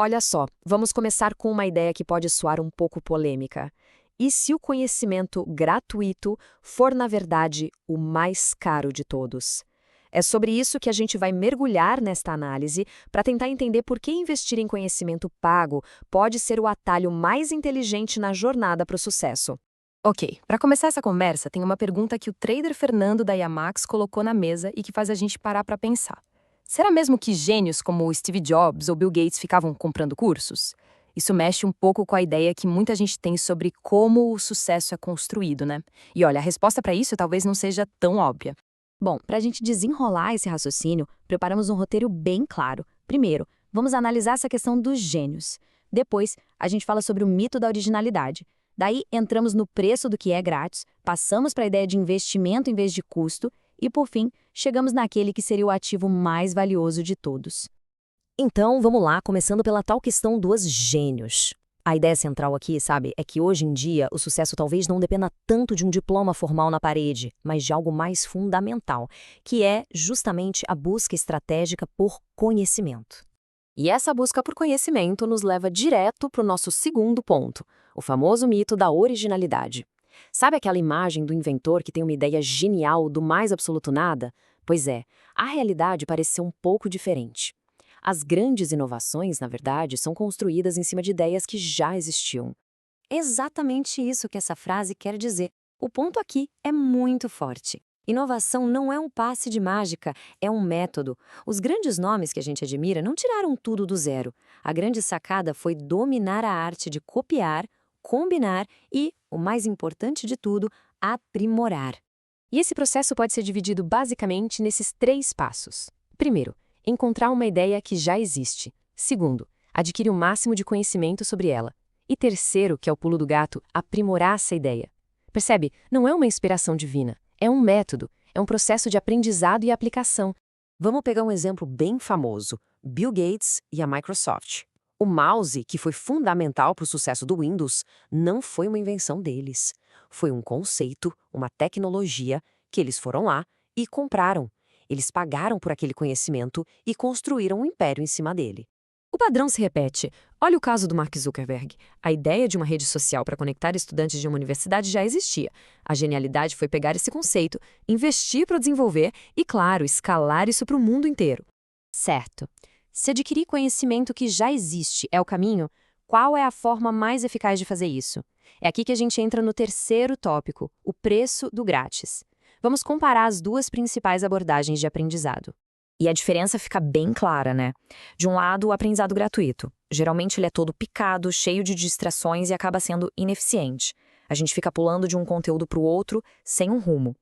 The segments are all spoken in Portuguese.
Olha só, vamos começar com uma ideia que pode soar um pouco polêmica. E se o conhecimento gratuito for, na verdade, o mais caro de todos? É sobre isso que a gente vai mergulhar nesta análise para tentar entender por que investir em conhecimento pago pode ser o atalho mais inteligente na jornada para o sucesso. Ok, para começar essa conversa, tem uma pergunta que o trader Fernando da Yamax colocou na mesa e que faz a gente parar para pensar. Será mesmo que gênios como o Steve Jobs ou Bill Gates ficavam comprando cursos? Isso mexe um pouco com a ideia que muita gente tem sobre como o sucesso é construído, né? E olha, a resposta para isso talvez não seja tão óbvia. Bom, para a gente desenrolar esse raciocínio, preparamos um roteiro bem claro. Primeiro, vamos analisar essa questão dos gênios. Depois, a gente fala sobre o mito da originalidade. Daí, entramos no preço do que é grátis, passamos para a ideia de investimento em vez de custo e, por fim, chegamos naquele que seria o ativo mais valioso de todos. Então, vamos lá, começando pela tal questão dos gênios. A ideia central aqui, sabe, é que hoje em dia o sucesso talvez não dependa tanto de um diploma formal na parede, mas de algo mais fundamental, que é justamente a busca estratégica por conhecimento. E essa busca por conhecimento nos leva direto para o nosso segundo ponto, o famoso mito da originalidade. Sabe aquela imagem do inventor que tem uma ideia genial do mais absoluto nada? Pois é, a realidade parece ser um pouco diferente. As grandes inovações, na verdade, são construídas em cima de ideias que já existiam. É exatamente isso que essa frase quer dizer. O ponto aqui é muito forte. Inovação não é um passe de mágica, é um método. Os grandes nomes que a gente admira não tiraram tudo do zero. A grande sacada foi dominar a arte de copiar, combinar e, o mais importante de tudo, aprimorar. E esse processo pode ser dividido basicamente nesses 3 passos. Primeiro, encontrar uma ideia que já existe. Segundo, adquirir o máximo de conhecimento sobre ela. E terceiro, que é o pulo do gato, aprimorar essa ideia. Percebe? Não é uma inspiração divina, é um método, é um processo de aprendizado e aplicação. Vamos pegar um exemplo bem famoso: Bill Gates e a Microsoft. O mouse, que foi fundamental para o sucesso do Windows, não foi uma invenção deles. Foi um conceito, uma tecnologia, que eles foram lá e compraram. Eles pagaram por aquele conhecimento e construíram um império em cima dele. O padrão se repete. Olha o caso do Mark Zuckerberg. A ideia de uma rede social para conectar estudantes de uma universidade já existia. A genialidade foi pegar esse conceito, investir para desenvolver e, claro, escalar isso para o mundo inteiro. Certo. Se adquirir conhecimento que já existe é o caminho, qual é a forma mais eficaz de fazer isso? É aqui que a gente entra no terceiro tópico, o preço do grátis. Vamos comparar as duas principais abordagens de aprendizado. E a diferença fica bem clara, né? De um lado, o aprendizado gratuito. Geralmente ele é todo picado, cheio de distrações e acaba sendo ineficiente. A gente fica pulando de um conteúdo para o outro sem um rumo.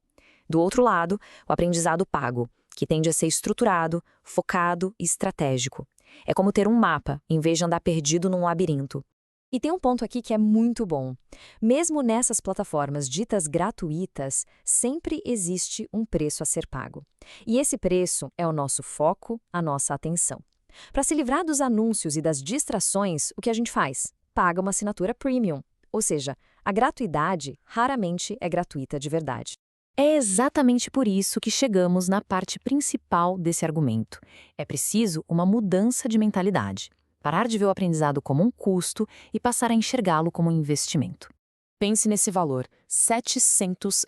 Do outro lado, o aprendizado pago, que tende a ser estruturado, focado e estratégico. É como ter um mapa, em vez de andar perdido num labirinto. E tem um ponto aqui que é muito bom. Mesmo nessas plataformas ditas gratuitas, sempre existe um preço a ser pago. E esse preço é o nosso foco, a nossa atenção. Para se livrar dos anúncios e das distrações, o que a gente faz? Paga uma assinatura premium. Ou seja, a gratuidade raramente é gratuita de verdade. É exatamente por isso que chegamos na parte principal desse argumento. É preciso uma mudança de mentalidade. Parar de ver o aprendizado como um custo e passar a enxergá-lo como um investimento. Pense nesse valor, R$ 700.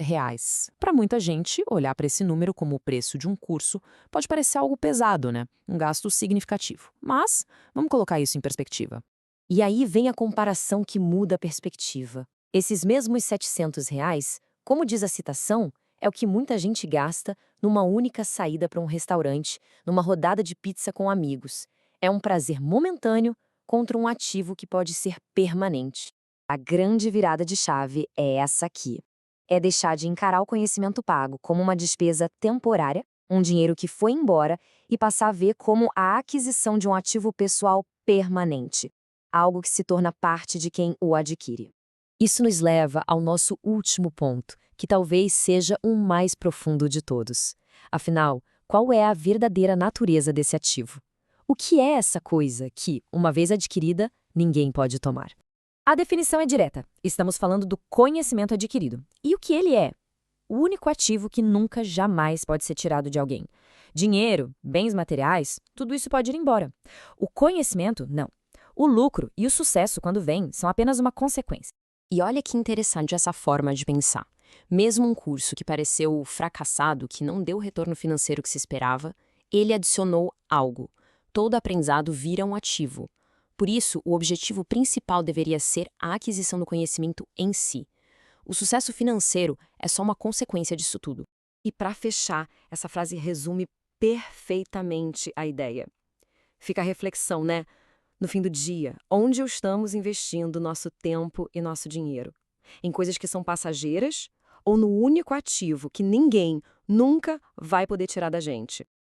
Para muita gente, olhar para esse número como o preço de um curso pode parecer algo pesado, né? Um gasto significativo. Mas, vamos colocar isso em perspectiva. E aí vem a comparação que muda a perspectiva. Esses mesmos R$ 700, como diz a citação, é o que muita gente gasta numa única saída para um restaurante, numa rodada de pizza com amigos. É um prazer momentâneo contra um ativo que pode ser permanente. A grande virada de chave é essa aqui. É deixar de encarar o conhecimento pago como uma despesa temporária, um dinheiro que foi embora, e passar a ver como a aquisição de um ativo pessoal permanente, algo que se torna parte de quem o adquire. Isso nos leva ao nosso último ponto, que talvez seja o mais profundo de todos. Afinal, qual é a verdadeira natureza desse ativo? O que é essa coisa que, uma vez adquirida, ninguém pode tomar? A definição é direta. Estamos falando do conhecimento adquirido. E o que ele é? O único ativo que nunca, jamais pode ser tirado de alguém. Dinheiro, bens materiais, tudo isso pode ir embora. O conhecimento, não. O lucro e o sucesso, quando vem, são apenas uma consequência. E olha que interessante essa forma de pensar. Mesmo um curso que pareceu fracassado, que não deu o retorno financeiro que se esperava, ele adicionou algo. Todo aprendizado vira um ativo. Por isso, o objetivo principal deveria ser a aquisição do conhecimento em si. O sucesso financeiro é só uma consequência disso tudo. E para fechar, essa frase resume perfeitamente a ideia. Fica a reflexão, né? No fim do dia, onde estamos investindo nosso tempo e nosso dinheiro? Em coisas que são passageiras ou no único ativo que ninguém nunca vai poder tirar da gente?